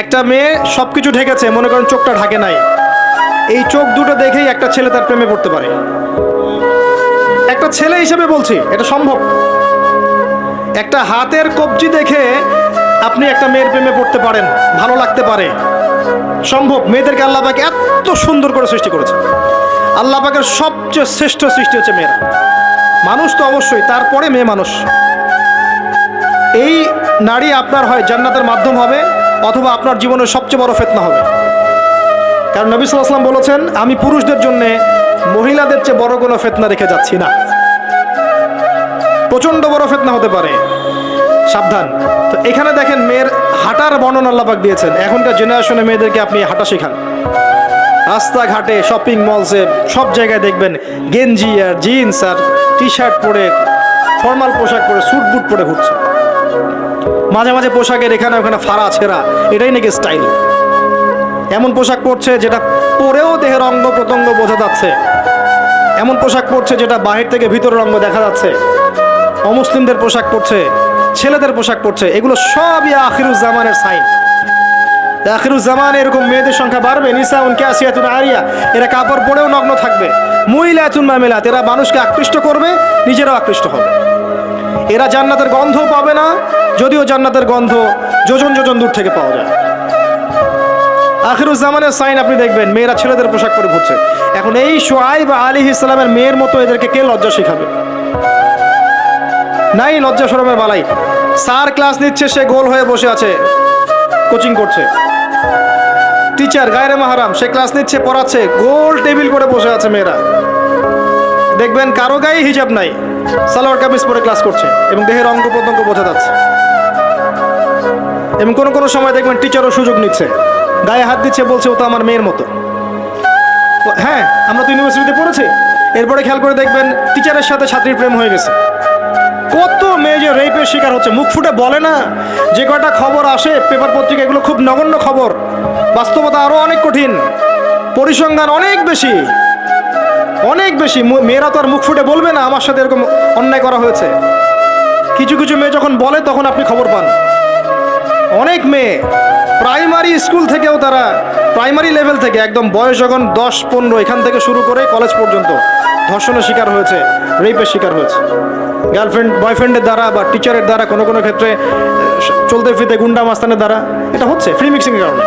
একটা মেয়ে সব কিছু ঢেকেছে, মনে করেন চোখটা ঢাকে নাই, এই চোখ দুটো দেখেই একটা ছেলে তার প্রেমে পড়তে পারে। একটা ছেলে হিসেবে বলছি, এটা সম্ভব। একটা হাতের কবজি দেখে আপনি একটা মেয়ের প্রেমে পড়তে পারেন, ভালো লাগতে পারে, সম্ভব। মেয়েদেরকে আল্লাহ পাক এত সুন্দর করে সৃষ্টি করেছে। আল্লাহ পাকের সবচেয়ে শ্রেষ্ঠ সৃষ্টি হচ্ছে মেয়েরা। মানুষ তো অবশ্যই, তারপরে মেয়ে মানুষ। এই নারী আপনার হয় জান্নাতের মাধ্যম হবে, অথবা আপনার জীবনের সবচেয়ে বড় ফিতনা হবে। কারণ নবী সাল্লাল্লাহু আলাইহি ওয়াসাল্লাম বলেছেন, আমি পুরুষদের জন্য মহিলাদের চেয়ে বড় কোনো ফিতনা রেখে যাচ্ছি না। প্রচন্ড বড় ফিতনা হতে পারে, সাবধান। তো এখানে দেখেন মেয়ের হাঁটার বর্ণনা আল্লাহ পাক দিয়েছেন। এখনকার জেনারেশনে মেয়েদেরকে আপনি হাঁটা শেখান, রাস্তাঘাটে, শপিং মলসে, সব জায়গায় দেখবেন গেঞ্জি আর জিন্স আর টি শার্ট পরে, ফর্মাল পোশাক পরে, স্যুট বুট পরে ঘুরছে। মাঝে মাঝে পোশাকের এখানে ওখানে ফাড়া ছেঁড়া, এটাই নাকি স্টাইল। এমন পোশাক পরছে যেটা পরেও দেহের অঙ্গ প্রত্যঙ্গ বোঝা যাচ্ছে, এমন পোশাক পরছে যেটা বাহির থেকে ভিতরের অঙ্গ দেখা যাচ্ছে। অমুসলিমদের পোশাক পরছে, ছেলেদের পোশাক পরছে, এগুলো সবই আখিরুজ্জামানের সাইন। আখিরুজ্জামানে এরকম মেয়েদের সংখ্যা বাড়বে। নিসাউন কাসিয়াতুন আরিয়া, এরা কাপড় পরেও নগ্ন থাকবে। মুইলাতুন মামিলাত, এরা মানুষকে আকৃষ্ট করবে, নিজেরাও আকৃষ্ট হবে। এরা জান্নাতের গন্ধ পাবে না, যদিও জান্নাতের গন্ধ যোজন যোজন দূর থেকে পাওয়া যায়। আখিরুজ্জামানের সাইন আপনি দেখবেন, মেয়েরা ছেলেদের পোশাক পরে ঘুরছে। এখন এই শুআইব আলাইহিস সালামের মেয়ের মতো এদেরকে কে লজ্জা শেখাবে? নাই লজ্জা শরমের বালাই। স্যার ক্লাস নিচ্ছে, সে গোল হয়ে বসে আছে, কোচিং করছে। টিচার গায়রে মাহরাম, সে ক্লাস নিচ্ছে, পড়াচ্ছে, গোল টেবিল করে বসে আছে মেয়েরা। দেখবেন কারো গায়ে হিজাব নাই, সালোয়ার কামিজ পরে ক্লাস করছে এবং দেহের অঙ্গ প্রত্যঙ্গ বোঝা যাচ্ছে। এবং কোনো কোনো সময় দেখবেন টিচারও সুযোগ নিচ্ছে, গায়ে হাত দিচ্ছে, বলছে ও তো আমার মেয়ের মতো। হ্যাঁ, আমরা তো ইউনিভার্সিটিতে পড়েছি। এরপরে খেয়াল করে দেখবেন টিচারের সাথে ছাত্রীর প্রেম হয়ে গেছে। কত মেয়ে যে রেপের শিকার হচ্ছে, মুখ ফুটে বলে না। যে কয়টা খবর আসে পেপার পত্রিকা, এগুলো খুব নগণ্য খবর, বাস্তবতা আরো অনেক কঠিন, পরিসংখ্যান অনেক বেশি, অনেক বেশি। মেয়েরা তো আর মুখ ফুটে বলবে না আমার সাথে এরকম অন্যায় করা হয়েছে। কিছু কিছু মেয়ে যখন বলে তখন আপনি খবর পান। অনেক মেয়ে প্রাইমারি স্কুল থেকেও, তারা প্রাইমারি লেভেল থেকে একদম বয়স যখন 10-15, এখান থেকে শুরু করে কলেজ পর্যন্ত ধর্ষণের শিকার হয়েছে, রেপের শিকার হয়েছে। গার্লফ্রেন্ড বয়ফ্রেন্ডের দ্বারা বা টিচারের দ্বারা, কোনো কোনো ক্ষেত্রে চলতে ফিরতে গুন্ডা মাস্তানের দ্বারা এটা হচ্ছে, ফ্রি মিক্সিংয়ের কারণে।